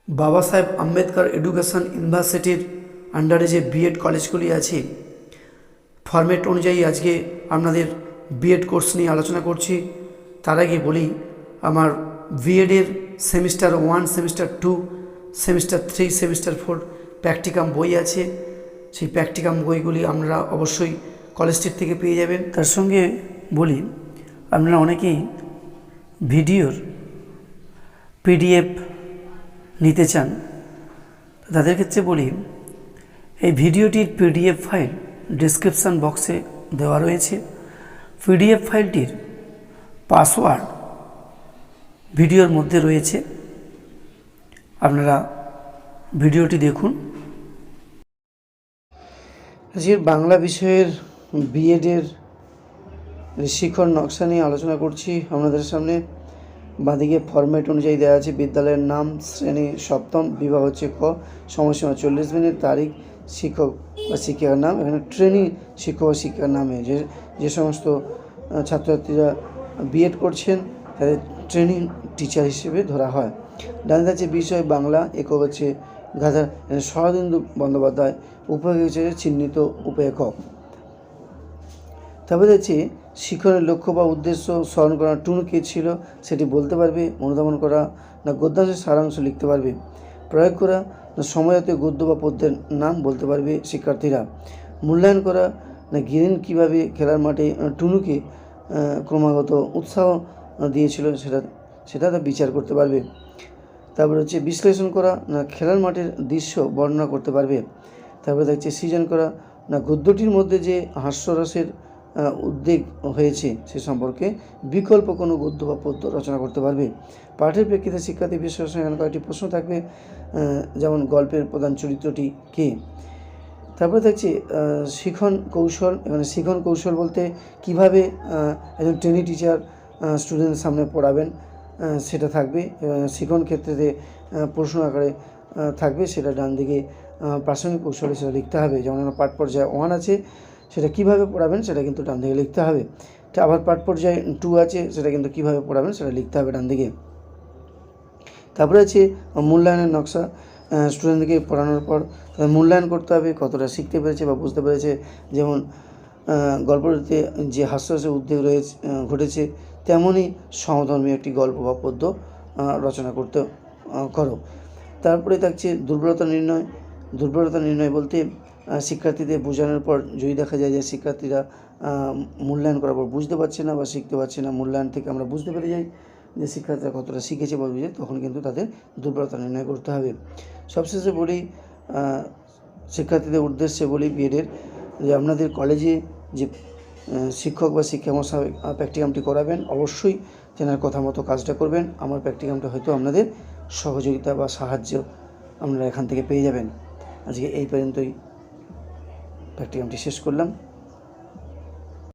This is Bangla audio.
বাবা সাহেব আম্বেদকর এডুকেশন ইউনিভার্সিটির আন্ডারে যে বিএড কলেজগুলি আছে, ফরম্যাট অনুযায়ী আজকে আপনাদের বিএড কোর্স নিয়ে আলোচনা করছি। তার আগে বলি, আমার বিএডের semester 1, semester 2, semester 3, semester 4 practicum বই আছে। সেই প্র্যাকটিকাম বইগুলি আপনারা অবশ্যই কলেজটির থেকে পেয়ে যাবেন। তার সঙ্গে বলি, আপনারা অনেকেই ভিডিওর পিডিএফ নিতে চান, তাদের ক্ষেত্রে বলি, এই ভিডিওটির পিডিএফ ফাইল ডেসক্রিপশান বক্সে দেওয়া রয়েছে। পিডিএফ ফাইলটির পাসওয়ার্ড ভিডিওর মধ্যে রয়েছে, আপনারা ভিডিওটি দেখুন। আজকের বাংলা বিষয়ের বিএডের শিক্ষণ নকশা নিয়ে আলোচনা করছি আপনাদের সামনে। বাঁদিকে ফরম্যাট অনুযায়ী দেওয়া আছে বিদ্যালয়ের নাম, শ্রেণী সপ্তম, বিভাগ হচ্ছে ক, সময়সীমা 40 মিনিট, তারিখ, শিক্ষক বা শিক্ষিকার নাম। এখানে ট্রেনিং শিক্ষক বা শিক্ষিকার নামে যে সমস্ত ছাত্রছাত্রীরা বিএড করছেন তাদের ট্রেনিং টিচার হিসেবে ধরা হয়। ডানে আছে বিষয় বাংলা, একক হচ্ছে গাধা শরদিন্দু বন্দ্যোপাধ্যায়, উপেক্ষক হচ্ছে চিহ্নিত উপেক্ষক। তারপরে হচ্ছে শিক্ষণের লক্ষ্য বা উদ্দেশ্য স্মরণ করা, টুনু কে ছিল সেটি বলতে পারবে। অনুধাবন করা না গদ্যাংশের সারাংশ লিখতে পারবে। প্রয়োগ করা না সময়জাতীয় গদ্য বা পদ্যের নাম বলতে পারবে শিক্ষার্থীরা। মূল্যায়ন করা না গিরিন কীভাবে খেলার মাঠে টুনুকে ক্রমাগত উৎসাহ দিয়েছিল সেটা বিচার করতে পারবে। তারপরে হচ্ছে বিশ্লেষণ করা না খেলার মাঠের দৃশ্য বর্ণনা করতে পারবে। তারপরে দেখছে সৃজন করা না গদ্যটির মধ্যে যে হাস্যরসের উদ্বেগ হয়েছে সে সম্পর্কে বিকল্প কোনো গদ্য বা পদ্য রচনা করতে পারবে। পাঠের প্রেক্ষিতে শিক্ষার্থী বিশ্লেষণ এখানে কয়েকটি প্রশ্ন থাকবে, যেমন গল্পের প্রধান চরিত্রটি কে। তারপরে দেখছি শিখন কৌশল। এখানে শিখন কৌশল বলতে কিভাবে একজন ট্রেনি টিচার স্টুডেন্টের সামনে পড়াবেন সেটা থাকবে। শিখন ক্ষেত্রে প্রশ্ন আকারে থাকবে, সেটা ডান দিকে প্রাসঙ্গিক কৌশলে সেটা লিখতে হবে। যেমন পাঠ পর্যায়ে 1 আছে, সেটা কিভাবে পড়াবেন সেটা কিন্তু ডান দিকে লিখতে হবে। আবার পাঠ পর্যায়ে 2 আছে, সেটা কিন্তু কিভাবে পড়াবেন সেটা লিখতে হবে ডান দিকে। তারপরে আছে মূল্যায়নের নকশা। স্টুডেন্টদেরকে পড়ানোর পর মূল্যায়ন করতে হবে কতটা শিখতে পেরেছে বা বুঝতে পেরেছে। যেমন গল্পটিতে যে হাস্যরসের উদ্বেগ ঘটেছে, তেমনই সমধর্মী একটি গল্প বা পদ্য রচনা করো। তারপরে থাকছে দুর্বলতা নির্ণয়। দুর্বলতা নির্ণয় বলতে শিক্ষার্থীদের বোঝানোর পর যদি দেখা যায় যে শিক্ষার্থীরা মূল্যায়ন করার পর বুঝতে পারছে না বা শিখতে পারছে না, মূল্যায়ন থেকে আমরা বুঝতে পেরে যাই যে শিক্ষার্থীরা কতটা শিখেছে বা বুঝে, তখন কিন্তু তাদের দুর্বলতা নির্ণয় করতে হবে। সবশেষে বলি, শিক্ষার্থীদের উদ্দেশ্যে বলি বিএডের, যে আপনাদের কলেজে যে শিক্ষক বা শিক্ষামশাই প্র্যাকটিকামটি করাবেন, অবশ্যই তেনার কথা মতো কাজটা করবেন। আমার প্র্যাকটিকামটা হয়তো আপনাদের সহযোগিতা বা সাহায্য আপনারা এখান থেকে পেয়ে যাবেন। আজকে এই পর্যন্তই প্র্যাকটিকামটি শেষ করলাম।